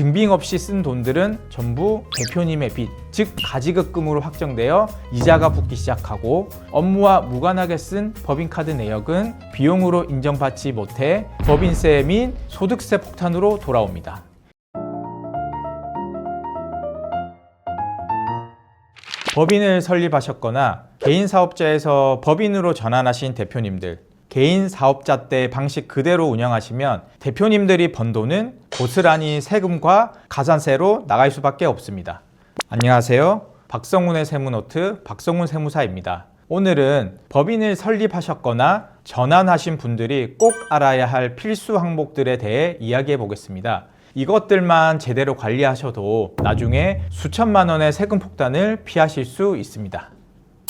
증빙 없이 쓴 돈들은 전부 대표님의 빚, 즉 가지급금으로 확정되어 이자가 붙기 시작하고 업무와 무관하게 쓴 법인카드 내역은 비용으로 인정받지 못해 법인세 및 소득세 폭탄으로 돌아옵니다. 법인을 설립하셨거나 개인 사업자에서 법인으로 전환하신 대표님들, 개인 사업자 때 방식 그대로 운영하시면 대표님들이 번 돈은 고스란히 세금과 가산세로 나갈 수밖에 없습니다. 안녕하세요. 박성훈의 세무노트 박성훈 세무사입니다. 오늘은 법인을 설립하셨거나 전환하신 분들이 꼭 알아야 할 필수 항목들에 대해 이야기해 보겠습니다. 이것들만 제대로 관리하셔도 나중에 수천만 원의 세금 폭탄을 피하실 수 있습니다.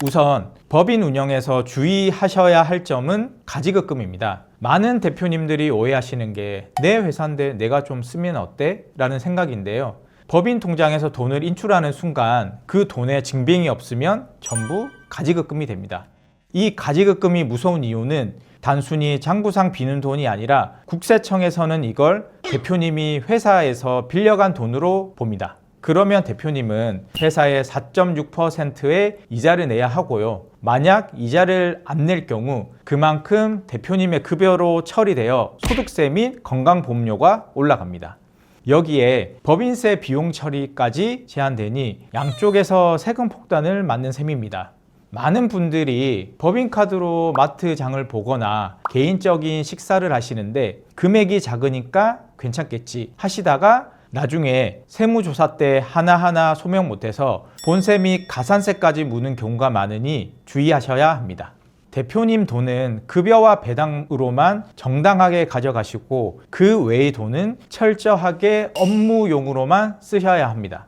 우선 법인 운영에서 주의하셔야 할 점은 가지급금입니다. 많은 대표님들이 오해하시는 게 내 회사인데 내가 좀 쓰면 어때? 라는 생각인데요. 법인 통장에서 돈을 인출하는 순간 그 돈에 증빙이 없으면 전부 가지급금이 됩니다. 이 가지급금이 무서운 이유는 단순히 장부상 비는 돈이 아니라 국세청에서는 이걸 대표님이 회사에서 빌려간 돈으로 봅니다. 그러면 대표님은 회사의 4.6%의 이자를 내야 하고요. 만약 이자를 안 낼 경우 그만큼 대표님의 급여로 처리되어 소득세 및 건강보험료가 올라갑니다. 여기에 법인세 비용 처리까지 제한되니 양쪽에서 세금 폭탄을 맞는 셈입니다. 많은 분들이 법인카드로 마트 장을 보거나 개인적인 식사를 하시는데 금액이 작으니까 괜찮겠지 하시다가 나중에 세무조사 때 하나하나 소명 못해서 본세 및 가산세까지 무는 경우가 많으니 주의하셔야 합니다. 대표님 돈은 급여와 배당으로만 정당하게 가져가시고 그 외의 돈은 철저하게 업무용으로만 쓰셔야 합니다.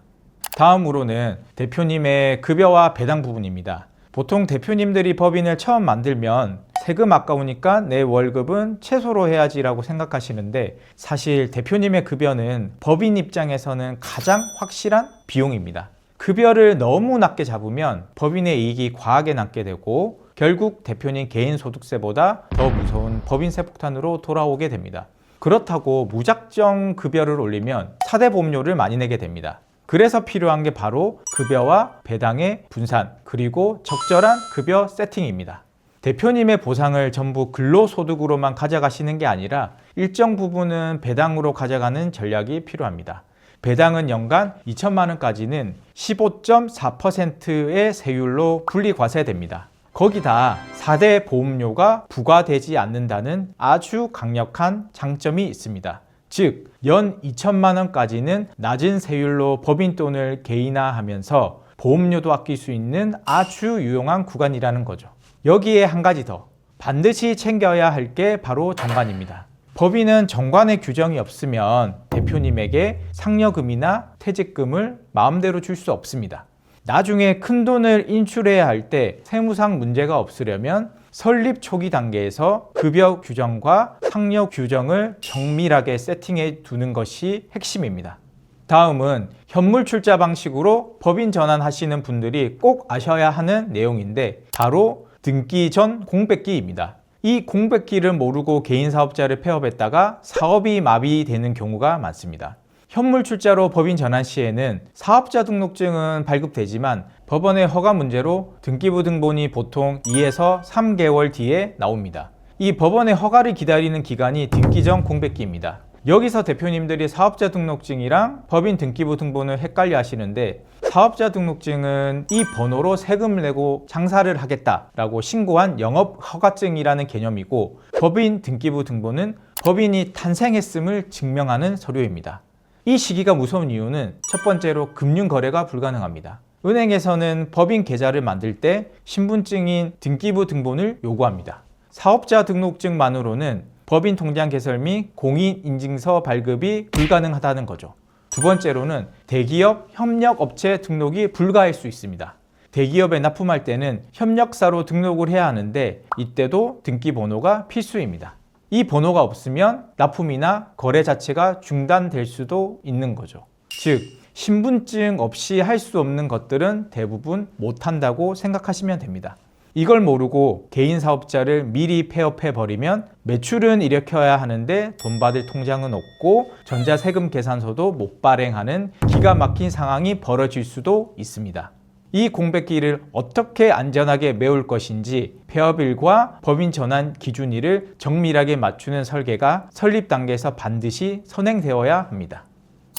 다음으로는 대표님의 급여와 배당 부분입니다. 보통 대표님들이 법인을 처음 만들면 세금 아까우니까 내 월급은 최소로 해야지 라고 생각하시는데 사실 대표님의 급여는 법인 입장에서는 가장 확실한 비용입니다. 급여를 너무 낮게 잡으면 법인의 이익이 과하게 남게 되고 결국 대표님 개인 소득세보다 더 무서운 법인세 폭탄으로 돌아오게 됩니다. 그렇다고 무작정 급여를 올리면 사대보험료를 많이 내게 됩니다. 그래서 필요한 게 바로 급여와 배당의 분산, 그리고 적절한 급여 세팅입니다. 대표님의 보상을 전부 근로소득으로만 가져가시는 게 아니라 일정 부분은 배당으로 가져가는 전략이 필요합니다. 배당은 연간 2천만 원까지는 15.4%의 세율로 분리과세됩니다. 거기다 4대 보험료가 부과되지 않는다는 아주 강력한 장점이 있습니다. 즉, 연 2천만 원까지는 낮은 세율로 법인 돈을 개인화하면서 보험료도 아낄 수 있는 아주 유용한 구간이라는 거죠. 여기에 한 가지 더, 반드시 챙겨야 할 게 바로 정관입니다. 법인은 정관의 규정이 없으면 대표님에게 상여금이나 퇴직금을 마음대로 줄 수 없습니다. 나중에 큰 돈을 인출해야 할 때 세무상 문제가 없으려면 설립 초기 단계에서 급여 규정과 상여 규정을 정밀하게 세팅해 두는 것이 핵심입니다. 다음은 현물 출자 방식으로 법인 전환하시는 분들이 꼭 아셔야 하는 내용인데 바로 등기 전 공백기입니다. 이 공백기를 모르고 개인 사업자를 폐업했다가 사업이 마비되는 경우가 많습니다. 현물 출자로 법인 전환 시에는 사업자 등록증은 발급되지만 법원의 허가 문제로 등기부 등본이 보통 2에서 3개월 뒤에 나옵니다. 이 법원의 허가를 기다리는 기간이 등기 전 공백기입니다. 여기서 대표님들이 사업자 등록증이랑 법인 등기부 등본을 헷갈려 하시는데 사업자 등록증은 이 번호로 세금을 내고 장사를 하겠다라고 신고한 영업허가증이라는 개념이고 법인 등기부 등본은 법인이 탄생했음을 증명하는 서류입니다. 이 시기가 무서운 이유는 첫 번째로 금융거래가 불가능합니다. 은행에서는 법인 계좌를 만들 때 신분증인 등기부 등본을 요구합니다. 사업자 등록증만으로는 법인 통장 개설 및 공인인증서 발급이 불가능하다는 거죠. 두 번째로는 대기업 협력업체 등록이 불가할 수 있습니다. 대기업에 납품할 때는 협력사로 등록을 해야 하는데 이때도 등기번호가 필수입니다. 이 번호가 없으면 납품이나 거래 자체가 중단될 수도 있는 거죠. 즉, 신분증 없이 할 수 없는 것들은 대부분 못한다고 생각하시면 됩니다. 이걸 모르고 개인 사업자를 미리 폐업해 버리면 매출은 일으켜야 하는데 돈 받을 통장은 없고 전자세금 계산서도 못 발행하는 기가 막힌 상황이 벌어질 수도 있습니다. 이 공백기를 어떻게 안전하게 메울 것인지 폐업일과 법인 전환 기준일을 정밀하게 맞추는 설계가 설립 단계에서 반드시 선행되어야 합니다.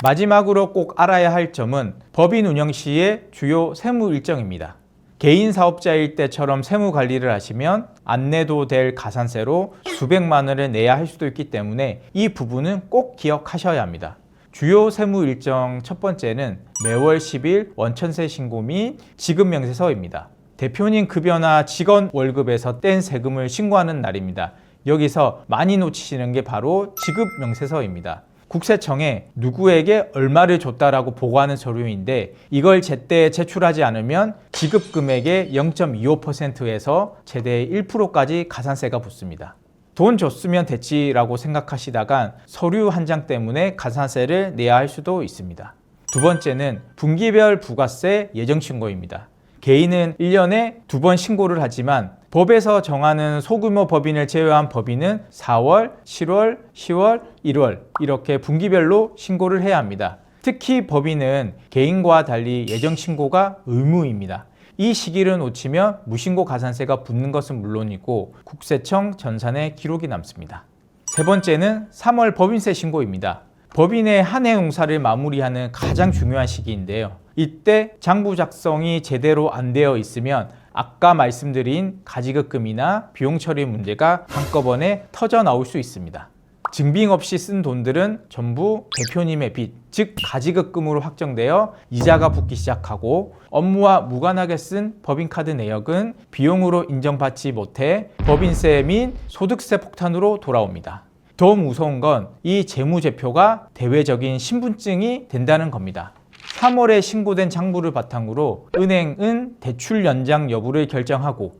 마지막으로 꼭 알아야 할 점은 법인 운영 시의 주요 세무 일정입니다. 개인 사업자일 때처럼 세무 관리를 하시면 안 내도 될 가산세로 수백만 원을 내야 할 수도 있기 때문에 이 부분은 꼭 기억하셔야 합니다. 주요 세무 일정 첫 번째는 매월 10일 원천세 신고 및 지급명세서입니다. 대표님 급여나 직원 월급에서 뗀 세금을 신고하는 날입니다. 여기서 많이 놓치시는 게 바로 지급명세서입니다. 국세청에 누구에게 얼마를 줬다라고 보고하는 서류인데 이걸 제때 제출하지 않으면 지급금액의 0.25%에서 최대 1%까지 가산세가 붙습니다. 돈 줬으면 됐지라고 생각하시다간 서류 한 장 때문에 가산세를 내야 할 수도 있습니다. 두 번째는 분기별 부가세 예정신고입니다. 개인은 1년에 2번 신고를 하지만 법에서 정하는 소규모 법인을 제외한 법인은 4월, 7월, 10월, 1월 이렇게 분기별로 신고를 해야 합니다. 특히 법인은 개인과 달리 예정신고가 의무입니다. 이 시기를 놓치면 무신고 가산세가 붙는 것은 물론이고 국세청 전산에 기록이 남습니다. 세 번째는 3월 법인세 신고입니다. 법인의 한 해 농사를 마무리하는 가장 중요한 시기인데요. 이때 장부 작성이 제대로 안 되어 있으면 아까 말씀드린 가지급금이나 비용 처리 문제가 한꺼번에 터져 나올 수 있습니다. 증빙 없이 쓴 돈들은 전부 대표님의 빚, 즉 가지급금으로 확정되어 이자가 붙기 시작하고 업무와 무관하게 쓴 법인카드 내역은 비용으로 인정받지 못해 법인세 및 소득세 폭탄으로 돌아옵니다. 더 무서운 건 이 재무제표가 대외적인 신분증이 된다는 겁니다. 3월에 신고된 장부를 바탕으로 은행은 대출 연장 여부를 결정하고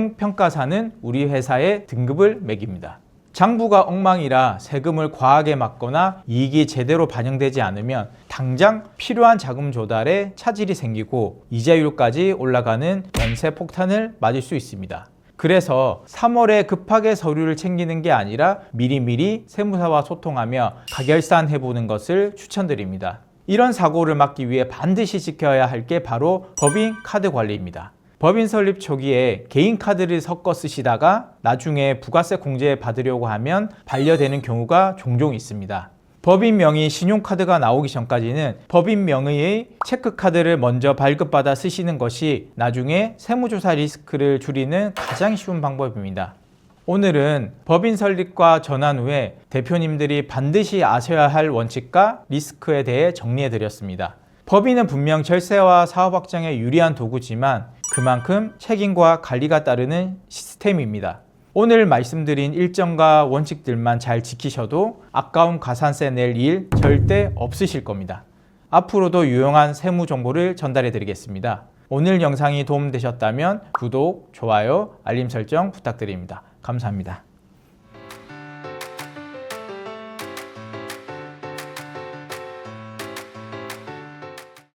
신용평가사는 우리 회사에 등급을 매깁니다. 장부가 엉망이라 세금을 과하게 맞거나 이익이 제대로 반영되지 않으면 당장 필요한 자금 조달에 차질이 생기고 이자율까지 올라가는 연쇄 폭탄을 맞을 수 있습니다. 그래서 3월에 급하게 서류를 챙기는 게 아니라 미리미리 세무사와 소통하며 가결산해보는 것을 추천드립니다. 이런 사고를 막기 위해 반드시 지켜야 할 게 바로 법인 카드 관리입니다. 법인 설립 초기에 개인 카드를 섞어 쓰시다가 나중에 부가세 공제 받으려고 하면 반려되는 경우가 종종 있습니다. 법인 명의 신용카드가 나오기 전까지는 법인 명의의 체크카드를 먼저 발급받아 쓰시는 것이 나중에 세무조사 리스크를 줄이는 가장 쉬운 방법입니다. 오늘은 법인 설립과 전환 후에 대표님들이 반드시 아셔야 할 원칙과 리스크에 대해 정리해드렸습니다. 법인은 분명 절세와 사업 확장에 유리한 도구지만 그만큼 책임과 관리가 따르는 시스템입니다. 오늘 말씀드린 일정과 원칙들만 잘 지키셔도 아까운 가산세 낼 일 절대 없으실 겁니다. 앞으로도 유용한 세무 정보를 전달해 드리겠습니다. 오늘 영상이 도움되셨다면 구독, 좋아요, 알림 설정 부탁드립니다. 감사합니다.